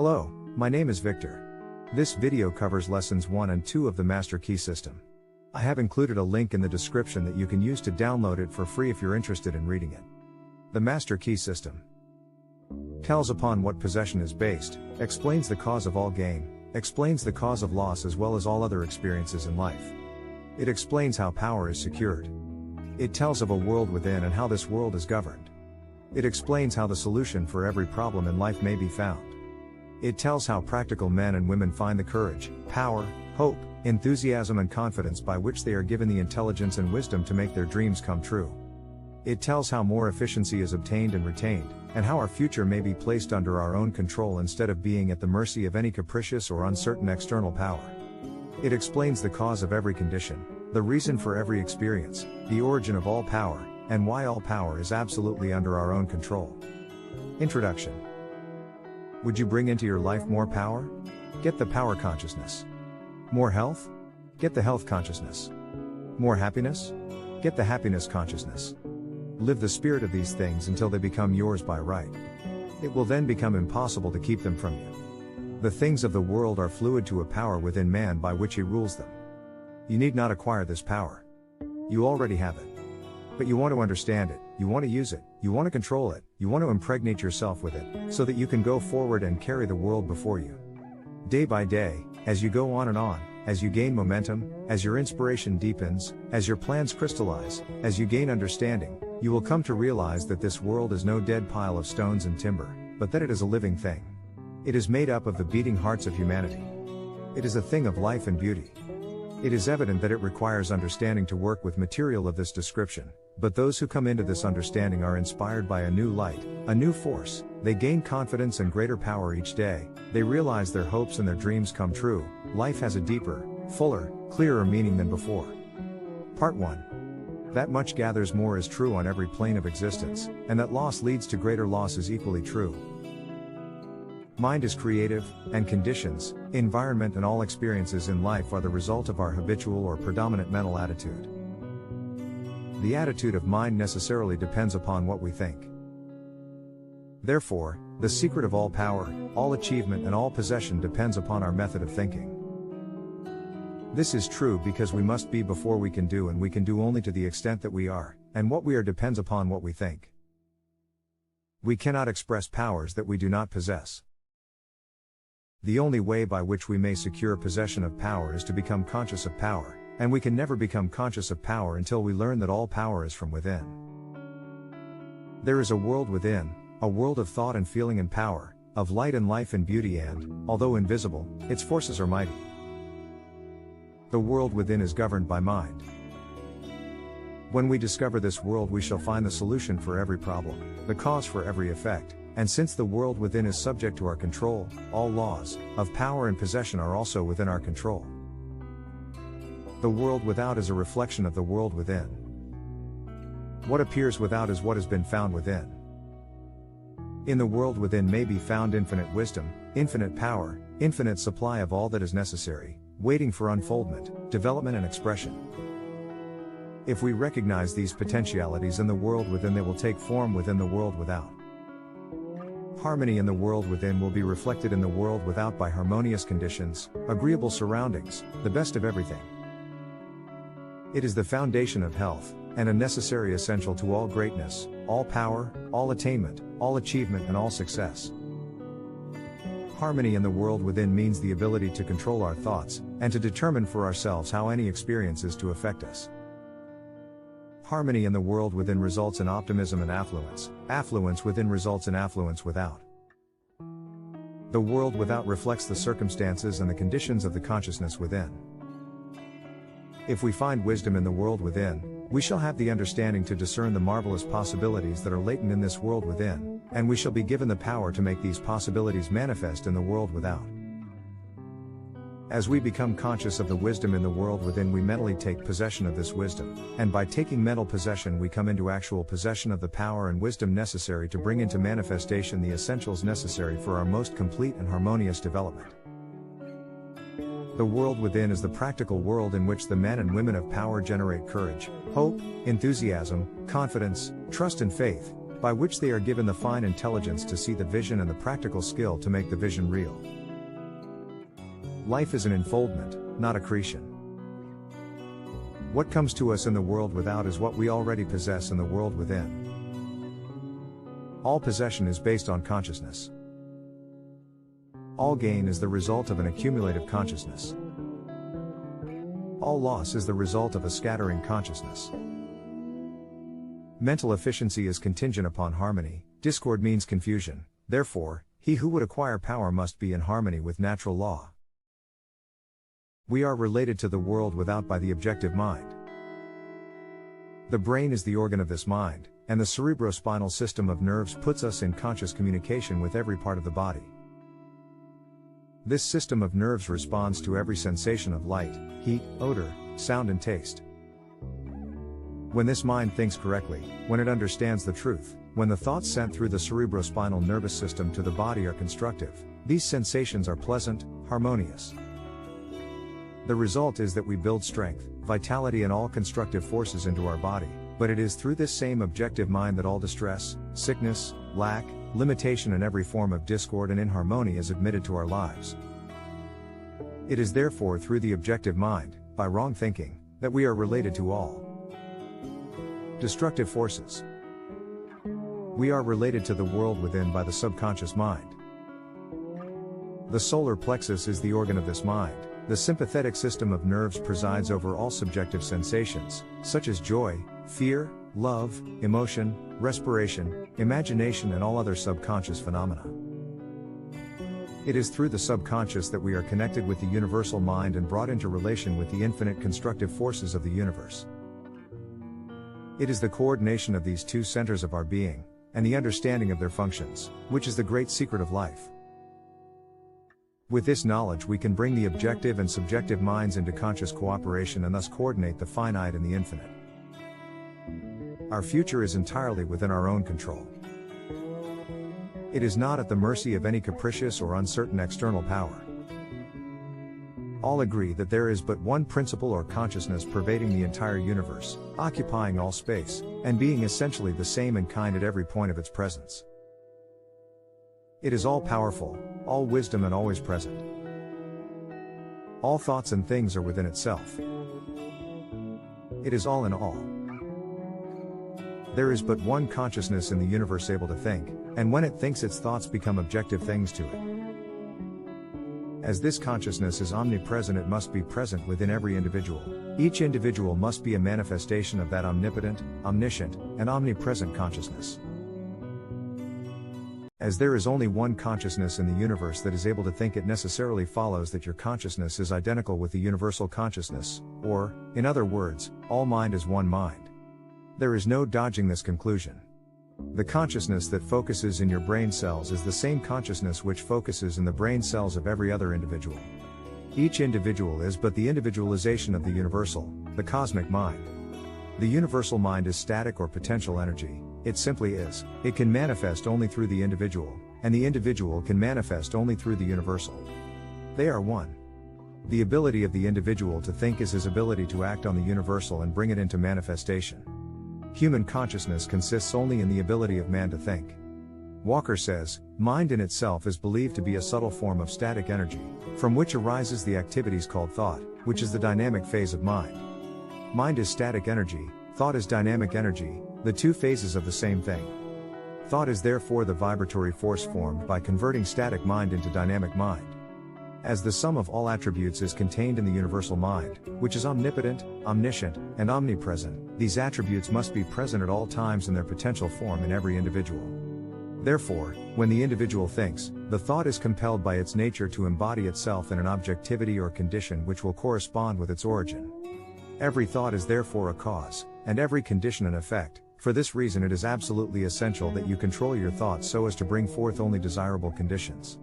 Hello, my name is Victor. This video covers lessons 1 and 2 of the Master Key System. I have included a link in the description that you can use to download it for free if you're interested in reading it. The Master Key System tells upon what possession is based, explains the cause of all gain, explains the cause of loss as well as all other experiences in life. It explains how power is secured. It tells of a world within and how this world is governed. It explains how the solution for every problem in life may be found. It tells how practical men and women find the courage, power, hope, enthusiasm and confidence by which they are given the intelligence and wisdom to make their dreams come true. It tells how more efficiency is obtained and retained, and how our future may be placed under our own control instead of being at the mercy of any capricious or uncertain external power. It explains the cause of every condition, the reason for every experience, the origin of all power, and why all power is absolutely under our own control. Introduction. Would you bring into your life more power? Get the power consciousness. More health? Get the health consciousness. More happiness? Get the happiness consciousness. Live the spirit of these things until they become yours by right. It will then become impossible to keep them from you. The things of the world are fluid to a power within man by which he rules them. You need not acquire this power. You already have it. But you want to understand it, you want to use it, you want to control it, you want to impregnate yourself with it, so that you can go forward and carry the world before you. Day by day, as you go on and on, as you gain momentum, as your inspiration deepens, as your plans crystallize, as you gain understanding, you will come to realize that this world is no dead pile of stones and timber, but that it is a living thing. It is made up of the beating hearts of humanity. It is a thing of life and beauty. It is evident that it requires understanding to work with material of this description, but those who come into this understanding are inspired by a new light, a new force, they gain confidence and greater power each day, they realize their hopes and their dreams come true, life has a deeper, fuller, clearer meaning than before. Part 1. That much gathers more is true on every plane of existence, and that loss leads to greater loss is equally true. Mind is creative, and conditions, environment and all experiences in life are the result of our habitual or predominant mental attitude. The attitude of mind necessarily depends upon what we think. Therefore, the secret of all power, all achievement and all possession depends upon our method of thinking. This is true because we must be before we can do, and we can do only to the extent that we are, and what we are depends upon what we think. We cannot express powers that we do not possess. The only way by which we may secure possession of power is to become conscious of power, and we can never become conscious of power until we learn that all power is from within. There is a world within, a world of thought and feeling and power, of light and life and beauty and, although invisible, its forces are mighty. The world within is governed by mind. When we discover this world we shall find the solution for every problem, the cause for every effect, and since the world within is subject to our control, all laws of power and possession are also within our control. The world without is a reflection of the world within. What appears without is what has been found within. In the world within may be found infinite wisdom, infinite power, infinite supply of all that is necessary, waiting for unfoldment, development and expression. If we recognize these potentialities in the world within, they will take form within the world without. Harmony in the world within will be reflected in the world without by harmonious conditions, agreeable surroundings, the best of everything. It is the foundation of health, and a necessary essential to all greatness, all power, all attainment, all achievement and all success. Harmony in the world within means the ability to control our thoughts, and to determine for ourselves how any experience is to affect us. Harmony in the world within results in optimism and affluence, affluence within results in affluence without. The world without reflects the circumstances and the conditions of the consciousness within. If we find wisdom in the world within, we shall have the understanding to discern the marvelous possibilities that are latent in this world within, and we shall be given the power to make these possibilities manifest in the world without. As we become conscious of the wisdom in the world within, we mentally take possession of this wisdom, and by taking mental possession we come into actual possession of the power and wisdom necessary to bring into manifestation the essentials necessary for our most complete and harmonious development. The world within is the practical world in which the men and women of power generate courage, hope, enthusiasm, confidence, trust and faith, by which they are given the fine intelligence to see the vision and the practical skill to make the vision real. Life is an unfoldment, not accretion. What comes to us in the world without is what we already possess in the world within. All possession is based on consciousness. All gain is the result of an accumulative consciousness. All loss is the result of a scattering consciousness. Mental efficiency is contingent upon harmony, discord means confusion, therefore, he who would acquire power must be in harmony with natural law. We are related to the world without by the objective mind. The brain is the organ of this mind, and the cerebrospinal system of nerves puts us in conscious communication with every part of the body. This system of nerves responds to every sensation of light, heat, odor, sound and taste. When this mind thinks correctly, when it understands the truth, when the thoughts sent through the cerebrospinal nervous system to the body are constructive, these sensations are pleasant, harmonious. The result is that we build strength, vitality and all constructive forces into our body, but it is through this same objective mind that all distress, sickness, lack, limitation and every form of discord and inharmony is admitted to our lives. It is therefore through the objective mind, by wrong thinking, that we are related to all destructive forces. We are related to the world within by the subconscious mind. The solar plexus is the organ of this mind. The sympathetic system of nerves presides over all subjective sensations, such as joy, fear, love, emotion, respiration, imagination and all other subconscious phenomena. It is through the subconscious that we are connected with the universal mind and brought into relation with the infinite constructive forces of the universe. It is the coordination of these two centers of our being, and the understanding of their functions, which is the great secret of life. With this knowledge we can bring the objective and subjective minds into conscious cooperation and thus coordinate the finite and the infinite. Our future is entirely within our own control. It is not at the mercy of any capricious or uncertain external power. All agree that there is but one principle or consciousness pervading the entire universe, occupying all space, and being essentially the same in kind at every point of its presence. It is all-powerful, all wisdom and always present. All thoughts and things are within itself. It is all in all. There is but one consciousness in the universe able to think, and when it thinks its thoughts become objective things to it. As this consciousness is omnipresent, it must be present within every individual. Each individual must be a manifestation of that omnipotent, omniscient, and omnipresent consciousness. As there is only one consciousness in the universe that is able to think, it necessarily follows that your consciousness is identical with the universal consciousness, or, in other words, all mind is one mind. There is no dodging this conclusion. The consciousness that focuses in your brain cells is the same consciousness which focuses in the brain cells of every other individual. Each individual is but the individualization of the universal, the cosmic mind. The universal mind is static or potential energy, it simply is. It can manifest only through the individual, and the individual can manifest only through the universal. They are one. The ability of the individual to think is his ability to act on the universal and bring it into manifestation. Human consciousness consists only in the ability of man to think. Walker says, mind in itself is believed to be a subtle form of static energy, from which arises the activities called thought, which is the dynamic phase of mind. Mind is static energy, thought is dynamic energy, the two phases of the same thing. Thought is therefore the vibratory force formed by converting static mind into dynamic mind. As the sum of all attributes is contained in the universal mind, which is omnipotent, omniscient, and omnipresent, these attributes must be present at all times in their potential form in every individual. Therefore, when the individual thinks, the thought is compelled by its nature to embody itself in an objectivity or condition which will correspond with its origin. Every thought is therefore a cause, and every condition an effect. For this reason it is absolutely essential that you control your thoughts so as to bring forth only desirable conditions.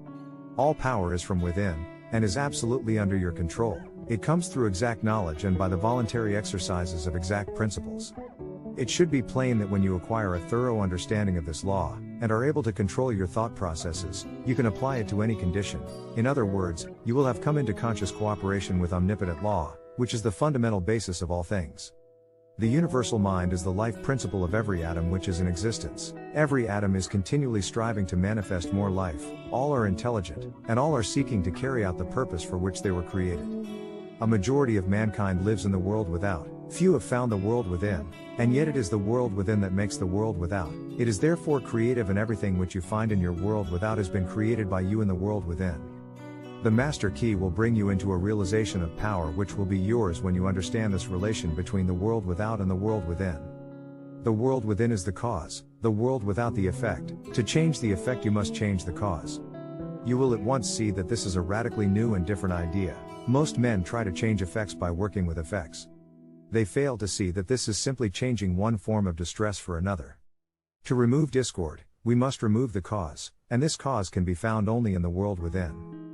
All power is from within, and is absolutely under your control. It comes through exact knowledge and by the voluntary exercises of exact principles. It should be plain that when you acquire a thorough understanding of this law, and are able to control your thought processes, you can apply it to any condition. In other words, you will have come into conscious cooperation with omnipotent law, which is the fundamental basis of all things. The universal mind is the life principle of every atom which is in existence. Every atom is continually striving to manifest more life, all are intelligent, and all are seeking to carry out the purpose for which they were created. A majority of mankind lives in the world without, few have found the world within, and yet it is the world within that makes the world without. It is therefore creative, and everything which you find in your world without has been created by you in the world within. The master key will bring you into a realization of power which will be yours when you understand this relation between the world without and the world within. The world within is the cause, the world without the effect. To change the effect you must change the cause. You will at once see that this is a radically new and different idea. Most men try to change effects by working with effects. They fail to see that this is simply changing one form of distress for another. To remove discord, we must remove the cause, and this cause can be found only in the world within.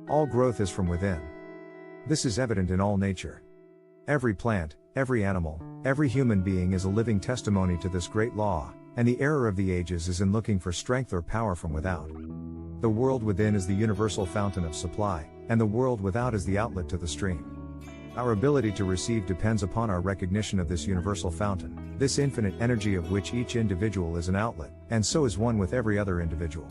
All growth is from within. This is evident in all nature. Every plant, every animal, every human being is a living testimony to this great law, and the error of the ages is in looking for strength or power from without. The world within is the universal fountain of supply, and the world without is the outlet to the stream. Our ability to receive depends upon our recognition of this universal fountain, this infinite energy of which each individual is an outlet, and so is one with every other individual.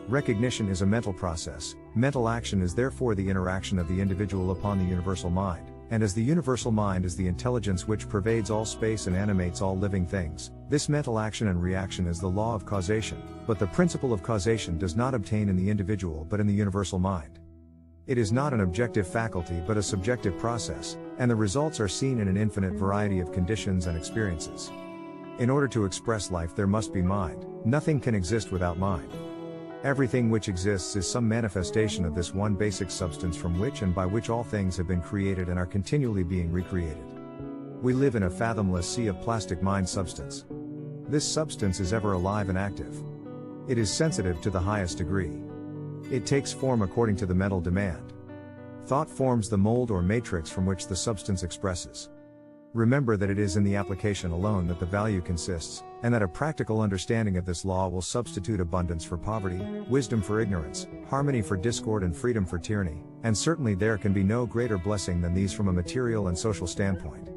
Recognition is a mental process. Mental action is therefore the interaction of the individual upon the universal mind, and as the universal mind is the intelligence which pervades all space and animates all living things, this mental action and reaction is the law of causation, but the principle of causation does not obtain in the individual but in the universal mind. It is not an objective faculty but a subjective process, and the results are seen in an infinite variety of conditions and experiences. In order to express life there must be mind. Nothing can exist without mind. Everything which exists is some manifestation of this one basic substance from which and by which all things have been created and are continually being recreated. We live in a fathomless sea of plastic mind substance. This substance is ever alive and active. It is sensitive to the highest degree. It takes form according to the mental demand. Thought forms the mold or matrix from which the substance expresses. Remember that it is in the application alone that the value consists, and that a practical understanding of this law will substitute abundance for poverty, wisdom for ignorance, harmony for discord and freedom for tyranny, and certainly there can be no greater blessing than these from a material and social standpoint.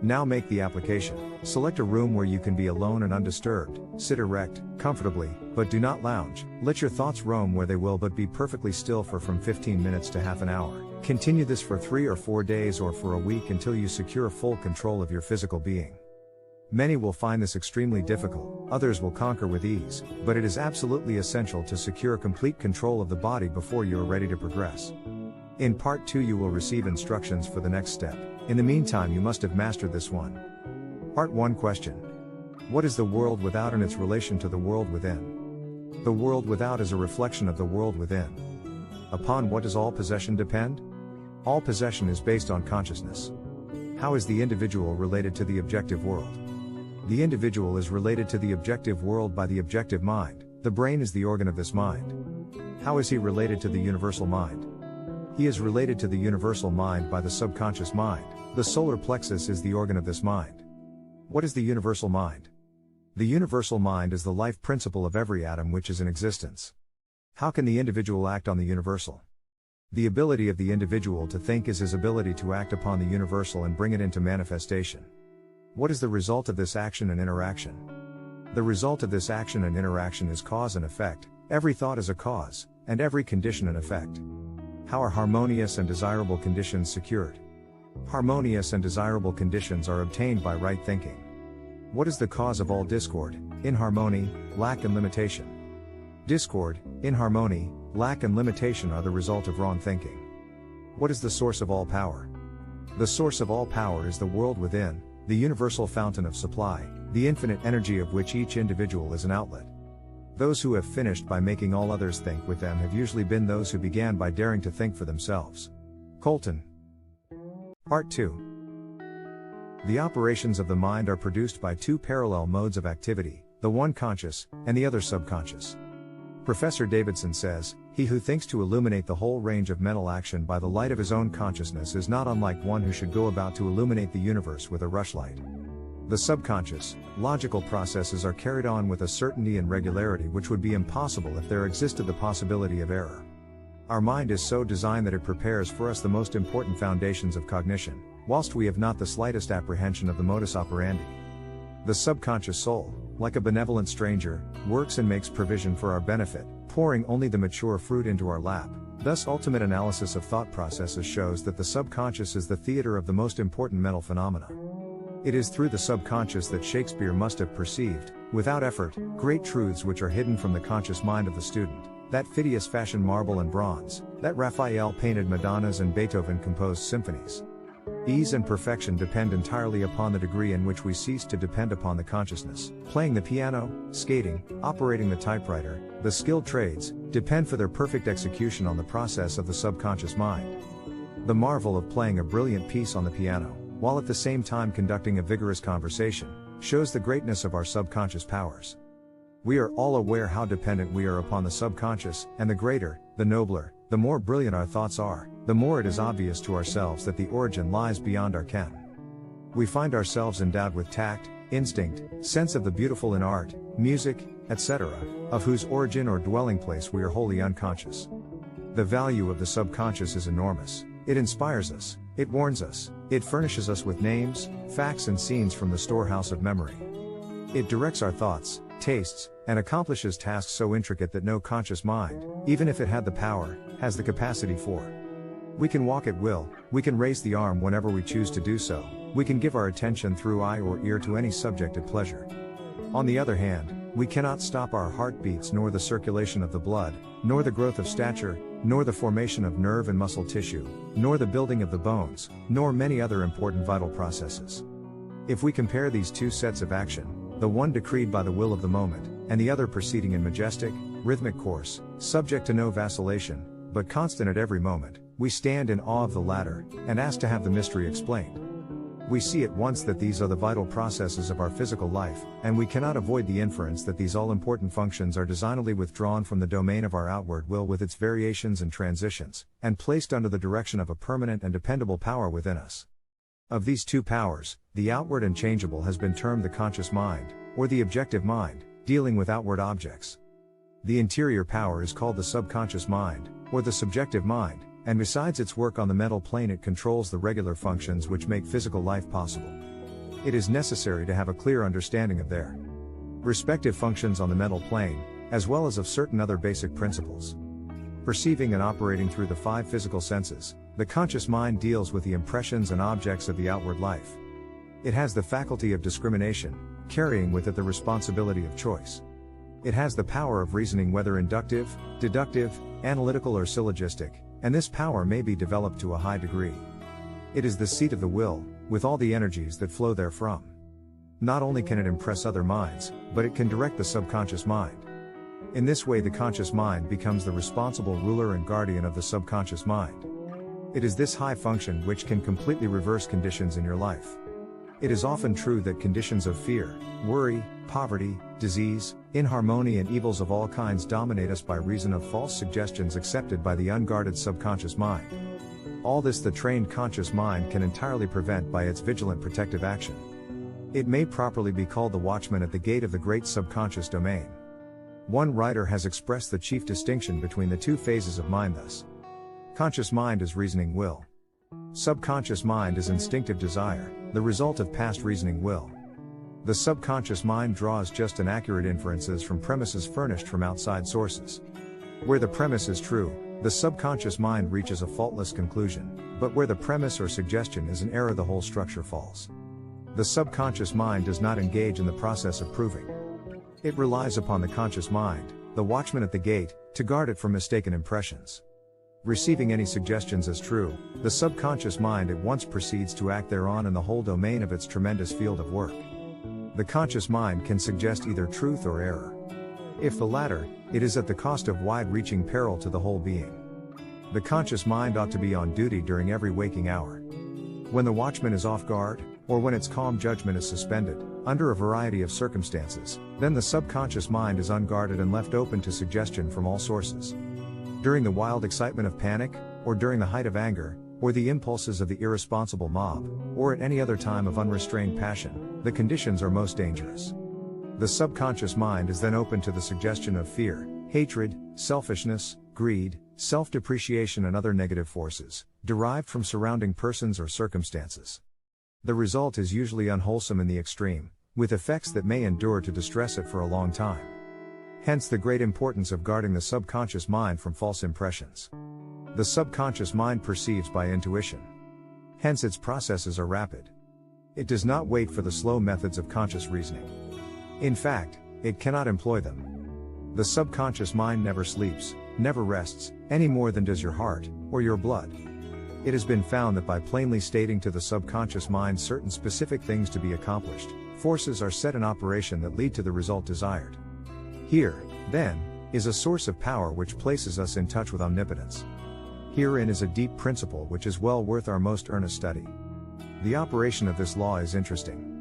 Now make the application. Select a room where you can be alone and undisturbed. Sit erect, comfortably, but do not lounge. Let your thoughts roam where they will, but be perfectly still for from 15 minutes to half an hour. Continue this for 3 or 4 days or for a week until you secure full control of your physical being. Many will find this extremely difficult, others will conquer with ease, but it is absolutely essential to secure complete control of the body before you are ready to progress. In part 2 you will receive instructions for the next step. In the meantime you must have mastered this one. Part 1 question. What is the world without and its relation to the world within? The world without is a reflection of the world within. Upon what does all possession depend? All possession is based on consciousness. How is the individual related to the objective world? The individual is related to the objective world by the objective mind. The brain is the organ of this mind. How is he related to the universal mind? He is related to the universal mind by the subconscious mind. The solar plexus is the organ of this mind. What is the universal mind? The universal mind is the life principle of every atom which is in existence. How can the individual act on the universal? The ability of the individual to think is his ability to act upon the universal and bring it into manifestation. What is the result of this action and interaction? The result of this action and interaction is cause and effect. Every thought is a cause, and every condition an effect. How are harmonious and desirable conditions secured? Harmonious and desirable conditions are obtained by right thinking. What is the cause of all discord, inharmony, lack and limitation? Discord, inharmony, lack and limitation are the result of wrong thinking. What is the source of all power? The source of all power is the world within, the universal fountain of supply, the infinite energy of which each individual is an outlet. Those who have finished by making all others think with them have usually been those who began by daring to think for themselves. Colton. Part 2. The operations of the mind are produced by 2 parallel modes of activity, the one conscious, and the other subconscious. Professor Davidson says, he who thinks to illuminate the whole range of mental action by the light of his own consciousness is not unlike one who should go about to illuminate the universe with a rushlight. The subconscious, logical processes are carried on with a certainty and regularity which would be impossible if there existed the possibility of error. Our mind is so designed that it prepares for us the most important foundations of cognition, whilst we have not the slightest apprehension of the modus operandi. The subconscious soul, like a benevolent stranger, works and makes provision for our benefit, pouring only the mature fruit into our lap. Thus, ultimate analysis of thought processes shows that the subconscious is the theater of the most important mental phenomena. It is through the subconscious that Shakespeare must have perceived, without effort, great truths which are hidden from the conscious mind of the student, that Phidias fashioned marble and bronze, that Raphael painted Madonnas and Beethoven composed symphonies. Ease and perfection depend entirely upon the degree in which we cease to depend upon the consciousness. Playing the piano, skating, operating the typewriter, the skilled trades, depend for their perfect execution on the process of the subconscious mind. The marvel of playing a brilliant piece on the piano, while at the same time conducting a vigorous conversation, shows the greatness of our subconscious powers. We are all aware how dependent we are upon the subconscious, and the greater, the nobler, the more brilliant our thoughts are, the more it is obvious to ourselves that the origin lies beyond our ken. We find ourselves endowed with tact, instinct, sense of the beautiful in art, music, etc., of whose origin or dwelling place we are wholly unconscious. The value of the subconscious is enormous. It inspires us, it warns us, it furnishes us with names, facts and scenes from the storehouse of memory. It directs our thoughts, tastes, and accomplishes tasks so intricate that no conscious mind, even if it had the power, has the capacity for. We can walk at will, we can raise the arm whenever we choose to do so, we can give our attention through eye or ear to any subject at pleasure. On the other hand, we cannot stop our heartbeats nor the circulation of the blood, nor the growth of stature, nor the formation of nerve and muscle tissue, nor the building of the bones, nor many other important vital processes. If we compare these two sets of action, the one decreed by the will of the moment, and the other proceeding in majestic, rhythmic course, subject to no vacillation, but constant at every moment, we stand in awe of the latter, and ask to have the mystery explained. We see at once that these are the vital processes of our physical life, and we cannot avoid the inference that these all-important functions are designedly withdrawn from the domain of our outward will with its variations and transitions, and placed under the direction of a permanent and dependable power within us. Of these two powers, the outward and changeable has been termed the conscious mind, or the objective mind, dealing with outward objects. The interior power is called the subconscious mind, or the subjective mind, and besides its work on the mental plane, it controls the regular functions which make physical life possible. It is necessary to have a clear understanding of their respective functions on the mental plane, as well as of certain other basic principles. Perceiving and operating through the five physical senses, the conscious mind deals with the impressions and objects of the outward life. It has the faculty of discrimination, carrying with it the responsibility of choice. It has the power of reasoning, whether inductive, deductive, analytical or syllogistic, and this power may be developed to a high degree. It is the seat of the will, with all the energies that flow therefrom. Not only can it impress other minds, but it can direct the subconscious mind. In this way, the conscious mind becomes the responsible ruler and guardian of the subconscious mind. It is this high function which can completely reverse conditions in your life. It is often true that conditions of fear, worry, poverty, disease, inharmony and evils of all kinds dominate us by reason of false suggestions accepted by the unguarded subconscious mind. All this the trained conscious mind can entirely prevent by its vigilant protective action. It may properly be called the watchman at the gate of the great subconscious domain. One writer has expressed the chief distinction between the two phases of mind thus. Conscious mind is reasoning will. Subconscious mind is instinctive desire, the result of past reasoning will. The subconscious mind draws just and accurate inferences from premises furnished from outside sources. Where the premise is true, the subconscious mind reaches a faultless conclusion, but where the premise or suggestion is an error, the whole structure falls. The subconscious mind does not engage in the process of proving. It relies upon the conscious mind, the watchman at the gate, to guard it from mistaken impressions. Receiving any suggestions as true, the subconscious mind at once proceeds to act thereon in the whole domain of its tremendous field of work. The conscious mind can suggest either truth or error. If the latter, it is at the cost of wide-reaching peril to the whole being. The conscious mind ought to be on duty during every waking hour. When the watchman is off guard, or when its calm judgment is suspended, under a variety of circumstances, then the subconscious mind is unguarded and left open to suggestion from all sources. During the wild excitement of panic, or during the height of anger, or the impulses of the irresponsible mob, or at any other time of unrestrained passion, the conditions are most dangerous. The subconscious mind is then open to the suggestion of fear, hatred, selfishness, greed, self-depreciation and other negative forces, derived from surrounding persons or circumstances. The result is usually unwholesome in the extreme, with effects that may endure to distress it for a long time. Hence the great importance of guarding the subconscious mind from false impressions. The subconscious mind perceives by intuition. Hence its processes are rapid. It does not wait for the slow methods of conscious reasoning. In fact, it cannot employ them. The subconscious mind never sleeps, never rests, any more than does your heart, or your blood. It has been found that by plainly stating to the subconscious mind certain specific things to be accomplished, forces are set in operation that lead to the result desired. Here, then, is a source of power which places us in touch with omnipotence. Herein is a deep principle which is well worth our most earnest study. The operation of this law is interesting.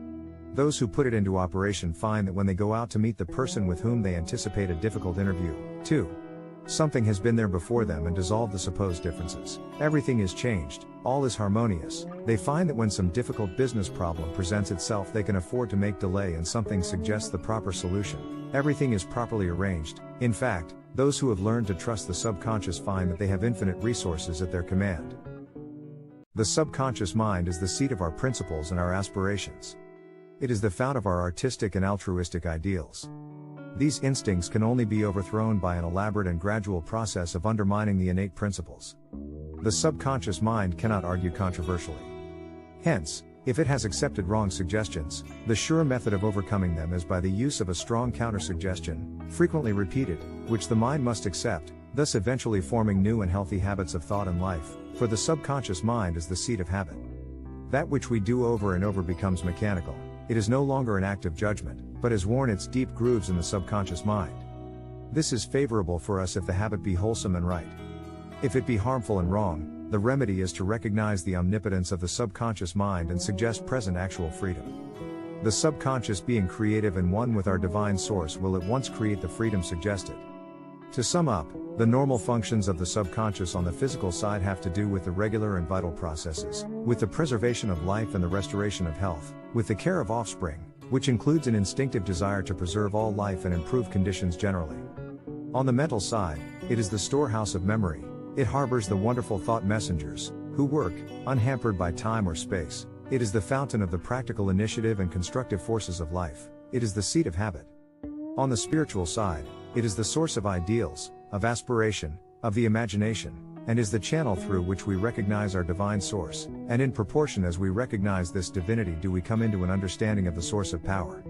Those who put it into operation find that when they go out to meet the person with whom they anticipate a difficult interview, something has been there before them and dissolved the supposed differences. Everything is changed, all is harmonious. They find that when some difficult business problem presents itself they can afford to make delay and something suggests the proper solution. Everything is properly arranged. In fact, those who have learned to trust the subconscious find that they have infinite resources at their command. The subconscious mind is the seat of our principles and our aspirations. It is the fount of our artistic and altruistic ideals. These instincts can only be overthrown by an elaborate and gradual process of undermining the innate principles. The subconscious mind cannot argue controversially. Hence, if it has accepted wrong suggestions, the sure method of overcoming them is by the use of a strong counter-suggestion, frequently repeated, which the mind must accept, thus eventually forming new and healthy habits of thought and life, for the subconscious mind is the seat of habit. That which we do over and over becomes mechanical. It is no longer an act of judgment, but has worn its deep grooves in the subconscious mind. This is favorable for us if the habit be wholesome and right. If it be harmful and wrong, the remedy is to recognize the omnipotence of the subconscious mind and suggest present actual freedom. The subconscious being creative and one with our divine source will at once create the freedom suggested. To sum up, the normal functions of the subconscious on the physical side have to do with the regular and vital processes, with the preservation of life and the restoration of health, with the care of offspring, which includes an instinctive desire to preserve all life and improve conditions generally. On the mental side, it is the storehouse of memory. It harbors the wonderful thought messengers, who work, unhampered by time or space. It is the fountain of the practical initiative and constructive forces of life. It is the seat of habit. On the spiritual side, it is the source of ideals, of aspiration, of the imagination, and is the channel through which we recognize our divine source, and in proportion as we recognize this divinity do we come into an understanding of the source of power.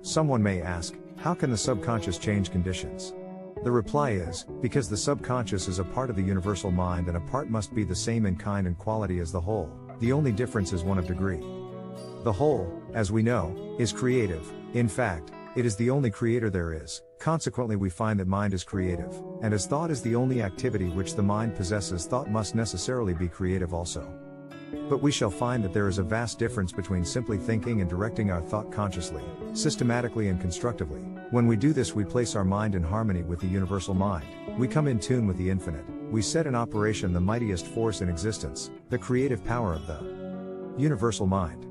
Someone may ask, how can the subconscious change conditions? The reply is, because the subconscious is a part of the universal mind and a part must be the same in kind and quality as the whole, the only difference is one of degree. The whole, as we know, is creative. In fact, it is the only creator there is. Consequently we find that mind is creative, and as thought is the only activity which the mind possesses, thought must necessarily be creative also. But we shall find that there is a vast difference between simply thinking and directing our thought consciously, systematically and constructively. When we do this we place our mind in harmony with the universal mind, we come in tune with the infinite, we set in operation the mightiest force in existence, the creative power of the universal mind.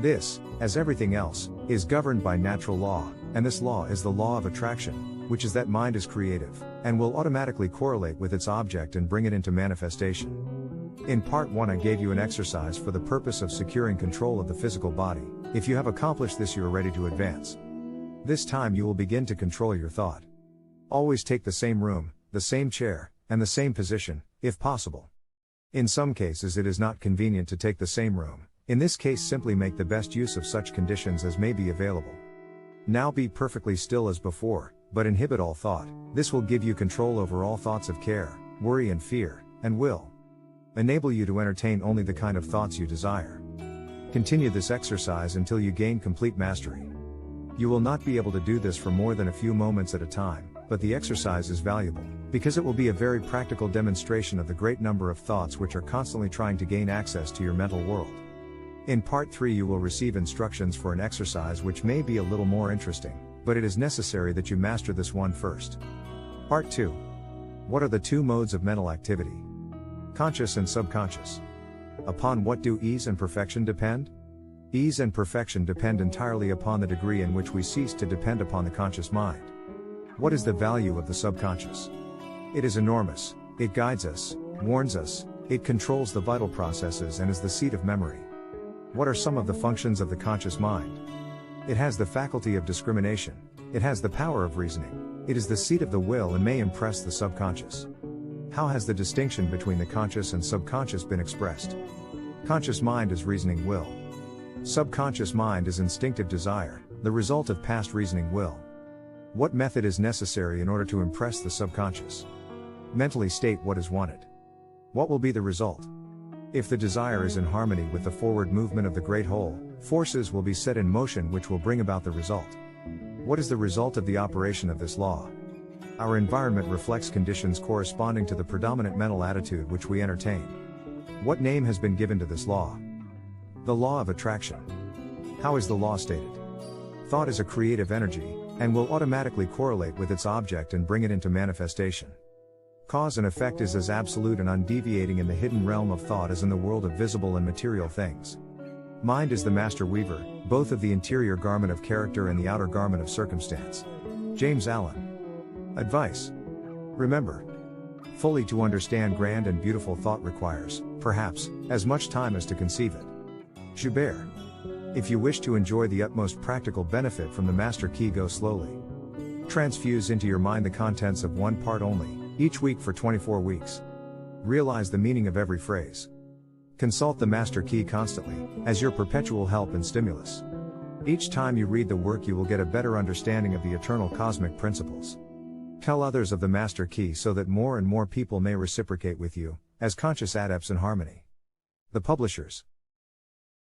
This, as everything else, is governed by natural law, and this law is the law of attraction, which is that mind is creative, and will automatically correlate with its object and bring it into manifestation. In part 1 I gave you an exercise for the purpose of securing control of the physical body. If you have accomplished this you are ready to advance. This time you will begin to control your thought. Always take the same room, the same chair, and the same position, if possible. In some cases it is not convenient to take the same room. In this case simply make the best use of such conditions as may be available. Now be perfectly still as before, but inhibit all thought. This will give you control over all thoughts of care, worry and fear, and will enable you to entertain only the kind of thoughts you desire. Continue this exercise until you gain complete mastery. You will not be able to do this for more than a few moments at a time, but the exercise is valuable, because it will be a very practical demonstration of the great number of thoughts which are constantly trying to gain access to your mental world. In part 3 you will receive instructions for an exercise which may be a little more interesting, but it is necessary that you master this one first. Part 2. What are the two modes of mental activity? Conscious and subconscious. Upon what do ease and perfection depend? Ease and perfection depend entirely upon the degree in which we cease to depend upon the conscious mind. What is the value of the subconscious? It is enormous, it guides us, warns us, it controls the vital processes and is the seat of memory. What are some of the functions of the conscious mind? It has the faculty of discrimination. It has the power of reasoning. It is the seat of the will and may impress the subconscious. How has the distinction between the conscious and subconscious been expressed? Conscious mind is reasoning will. Subconscious mind is instinctive desire, the result of past reasoning will. What method is necessary in order to impress the subconscious? Mentally state what is wanted. What will be the result? If the desire is in harmony with the forward movement of the great whole, forces will be set in motion which will bring about the result. What is the result of the operation of this law? Our environment reflects conditions corresponding to the predominant mental attitude which we entertain. What name has been given to this law? The law of attraction. How is the law stated? Thought is a creative energy, and will automatically correlate with its object and bring it into manifestation. Cause and effect is as absolute and undeviating in the hidden realm of thought as in the world of visible and material things. Mind is the master weaver, both of the interior garment of character and the outer garment of circumstance. James Allen. Advice. Remember, fully to understand grand and beautiful thought requires, perhaps, as much time as to conceive it. Joubert. If you wish to enjoy the utmost practical benefit from the master key, go slowly. Transfuse into your mind the contents of one part only, each week for 24 weeks. Realize the meaning of every phrase. Consult the master key constantly, as your perpetual help and stimulus. Each time you read the work you will get a better understanding of the eternal cosmic principles. Tell others of the master key so that more and more people may reciprocate with you, as conscious adepts in harmony. The publishers.